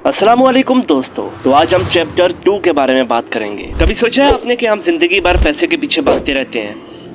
अस्सलामुअलैकुम दोस्तों, तो आज हम चैप्टर 2 के बारे में बात करेंगे। कभी सोचा है आपने कि हम जिंदगी भर पैसे के पीछे भागते रहते हैं,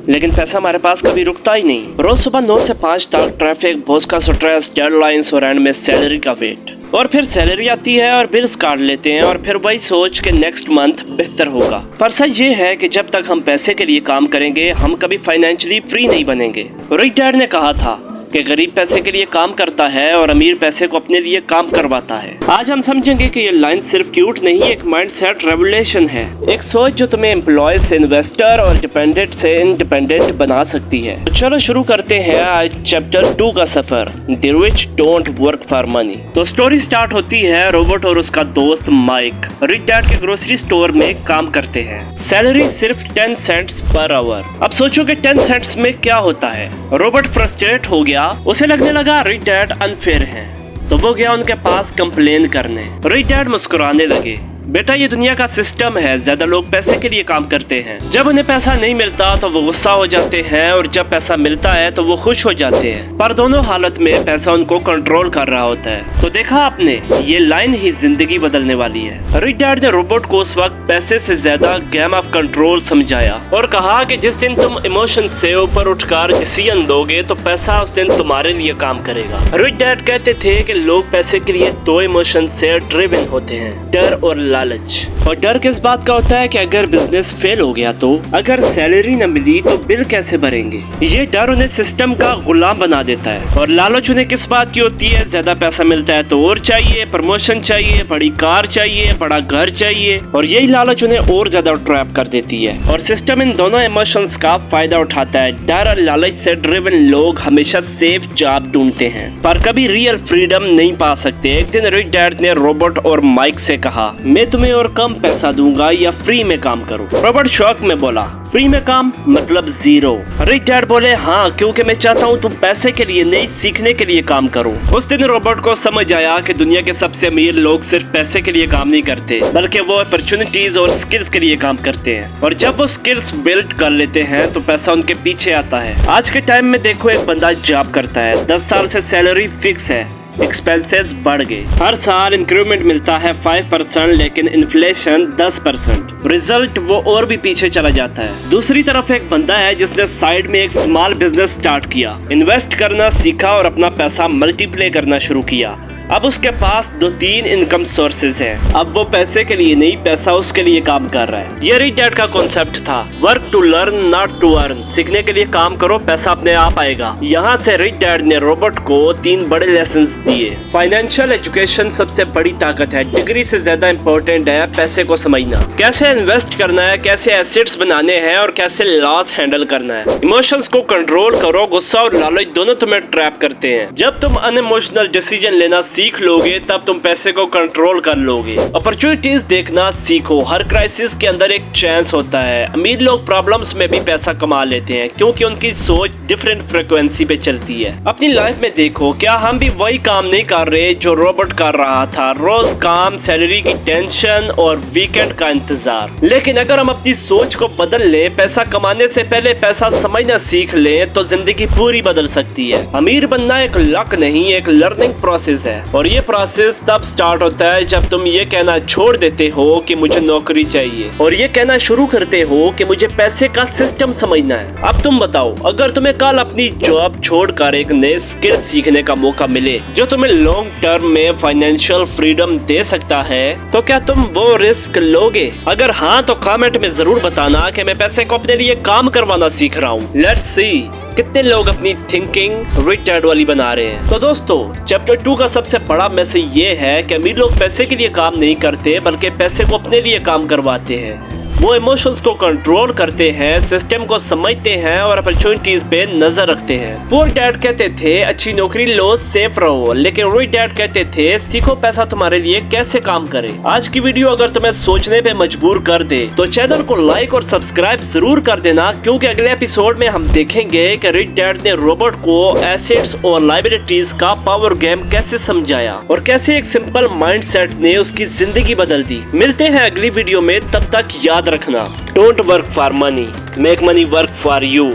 लेकिन पैसा हमारे पास कभी रुकता ही नहीं। रोज सुबह 9 से 5 तक ट्रैफिक, बॉस का स्ट्रेस, डेडलाइंस और एंड में सैलरी का वेट। और फिर सैलरी आती है और बिल्स काट लेते हैं और फिर वही सोच के नेक्स्ट मंथ बेहतर होगा। पर सच ये है कि जब तक हम पैसे के लिए काम करेंगे हम कभी फाइनेंशियली फ्री नहीं बनेंगे। रिच डैड ने कहा था कि गरीब पैसे के लिए काम करता है और अमीर पैसे को अपने लिए काम करवाता है। आज हम समझेंगे कि ये लाइन सिर्फ क्यूट नहीं, एक माइंडसेट रेवोल्यूशन है, एक सोच जो तुम्हें एम्प्लॉय से इन्वेस्टर और डिपेंडेंट से इंडिपेंडेंट बना सकती है। तो चलो शुरू करते हैं आज चैप्टर 2 का सफर, the rich don't work for money. तो स्टोरी स्टार्ट होती है रॉबर्ट और उसका दोस्त माइक रिच डैड के ग्रोसरी स्टोर में काम करते हैं। सैलरी सिर्फ 10 सेंट्स पर आवर। अब सोचो कि 10 सेंट्स में क्या होता है। रॉबर्ट फ्रस्ट्रेट हो गया, उसे लगने लगा रिच डैड अनफेयर है, तो वो गया उनके पास कंप्लेन करने। रिच डैड मुस्कुराने लगे, बेटा ये दुनिया का सिस्टम है, ज्यादा लोग पैसे के लिए काम करते हैं। जब उन्हें पैसा नहीं मिलता तो वो गुस्सा हो जाते हैं और जब पैसा मिलता है तो वो खुश हो जाते हैं, पर दोनों हालत में पैसा उनको कंट्रोल कर रहा होता है। तो देखा आपने, ये लाइन ही जिंदगी बदलने वाली है। रिच डैड ने रोबोट को उस वक्त पैसे से ज्यादा गेम ऑफ कंट्रोल समझाया और कहा कि जिस दिन तुम इमोशन से ऊपर उठकर डिसीजन दोगे तो पैसा उस दिन तुम्हारे लिए काम करेगा। रिच डैड कहते थे कि लोग पैसे के लिए 2 इमोशन से ड्रिवन होते हैं, डर और लालच। और डर किस बात का होता है कि अगर बिजनेस फेल हो गया तो, अगर सैलरी न मिली तो बिल कैसे भरेंगे। ये डर उन्हें सिस्टम का गुलाम बना देता है। और लालच उन्हें किस बात की होती है, ज्यादा पैसा मिलता है तो और चाहिए, प्रमोशन चाहिए, बड़ी कार चाहिए, बड़ा घर चाहिए, और यही लालच उन्हें और ज्यादा ट्रैप कर देती है। और सिस्टम इन दोनों इमोशंस का फायदा उठाता है। डर और लालच से ड्रिवन लोग हमेशा सेफ जॉब ढूंढते हैं पर कभी रियल फ्रीडम नहीं पा सकते। एक दिन रिच डैड ने रॉबर्ट और माइक से कहा, मैं तुम्हें और कम पैसा दूंगा या फ्री में काम करो। रॉबर्ट शॉक में बोला, फ्री में काम मतलब 0। रिच डैड बोले, हाँ क्योंकि मैं चाहता हूँ तुम पैसे के लिए नहीं सीखने के लिए काम करो। उस दिन रॉबर्ट को समझ आया कि दुनिया के सबसे अमीर लोग सिर्फ पैसे के लिए काम नहीं करते, बल्कि वो अपॉर्चुनिटीज और स्किल्स के लिए काम करते हैं। और जब वो स्किल्स बिल्ड कर लेते हैं तो पैसा उनके पीछे आता है। आज के टाइम में देखो, एक बंदा जॉब करता है, 10 साल से सैलरी फिक्स है, एक्सपेंसेस बढ़ गए, हर साल इंक्रीमेंट मिलता है 5%, लेकिन इन्फ्लेशन 10%, रिजल्ट वो और भी पीछे चला जाता है। दूसरी तरफ एक बंदा है जिसने साइड में एक स्मॉल बिजनेस स्टार्ट किया, इन्वेस्ट करना सीखा और अपना पैसा मल्टीप्लाई करना शुरू किया। अब उसके पास 2-3 इनकम सोर्सेज हैं। अब वो पैसे के लिए नहीं, पैसा उसके लिए काम कर रहा है। ये रिच डैड का कॉन्सेप्ट था, work to learn not to earn. सीखने के लिए काम करो, पैसा अपने आप आएगा। यहाँ से रिच डैड ने रॉबर्ट को 3 बड़े लेसन्स दिए। फाइनेंशियल एजुकेशन सबसे बड़ी ताकत है, डिग्री से ज्यादा इम्पोर्टेंट है पैसे को समझना, कैसे इन्वेस्ट करना है, कैसे एसेट्स बनाने हैं और कैसे लॉस हैंडल करना है। इमोशंस को कंट्रोल करो, गुस्सा और लालच दोनों तुम्हें ट्रैप करते हैं। जब तुम अनइमोशनल डिसीजन लेना सीख लोगे तब तुम पैसे को कंट्रोल कर लोगे। अपॉर्चुनिटीज देखना सीखो, हर क्राइसिस के अंदर एक चांस होता है। अमीर लोग प्रॉब्लम्स में भी पैसा कमा लेते हैं क्योंकि उनकी सोच डिफरेंट फ्रीक्वेंसी पे चलती है। अपनी लाइफ में देखो, क्या हम भी वही काम नहीं कर रहे जो रॉबर्ट कर रहा था, रोज काम, सैलरी की टेंशन और वीकेंड का इंतजार। लेकिन अगर हम अपनी सोच को बदल ले, पैसा कमाने से पहले पैसा समझना सीख ले, तो जिंदगी पूरी बदल सकती है। अमीर बनना एक लक नहीं, एक लर्निंग प्रोसेस है। और ये प्रोसेस तब स्टार्ट होता है जब तुम ये कहना छोड़ देते हो कि मुझे नौकरी चाहिए और ये कहना शुरू करते हो कि मुझे पैसे का सिस्टम समझना है। अब तुम बताओ, अगर तुम्हें कल अपनी जॉब छोड़कर एक नए स्किल सीखने का मौका मिले जो तुम्हें लॉन्ग टर्म में फाइनेंशियल फ्रीडम दे सकता है, तो क्या तुम वो रिस्क लोगे? अगर हाँ तो कमेंट में जरूर बताना कि मैं पैसे को अपने लिए काम करवाना सीख रहा हूँ। लेट्स सी कितने लोग अपनी थिंकिंग रिच डैड वाली बना रहे हैं। तो दोस्तों, चैप्टर 2 का सबसे बड़ा मैसेज ये है कि अमीर लोग पैसे के लिए काम नहीं करते, बल्कि पैसे को अपने लिए काम करवाते हैं। वो इमोशंस को कंट्रोल करते हैं, सिस्टम को समझते हैं और अपॉर्चुनिटीज पे नजर रखते हैं। पुअर डैड कहते थे अच्छी नौकरी लो, सेफ रहो, लेकिन रिच डैड कहते थे सीखो पैसा तुम्हारे लिए कैसे काम करे। आज की वीडियो अगर तुम्हें सोचने पे मजबूर कर दे तो चैनल को लाइक और सब्सक्राइब जरूर कर देना, क्योंकि अगले एपिसोड में हम देखेंगे कि रिच डैड ने रॉबर्ट को एसेट्स और लायबिलिटीज का पावर गेम कैसे समझाया और कैसे एक सिंपल माइंडसेट ने उसकी जिंदगी बदल दी। मिलते हैं अगली वीडियो में, तब तक याद रखना, don't work for money, make money work for you.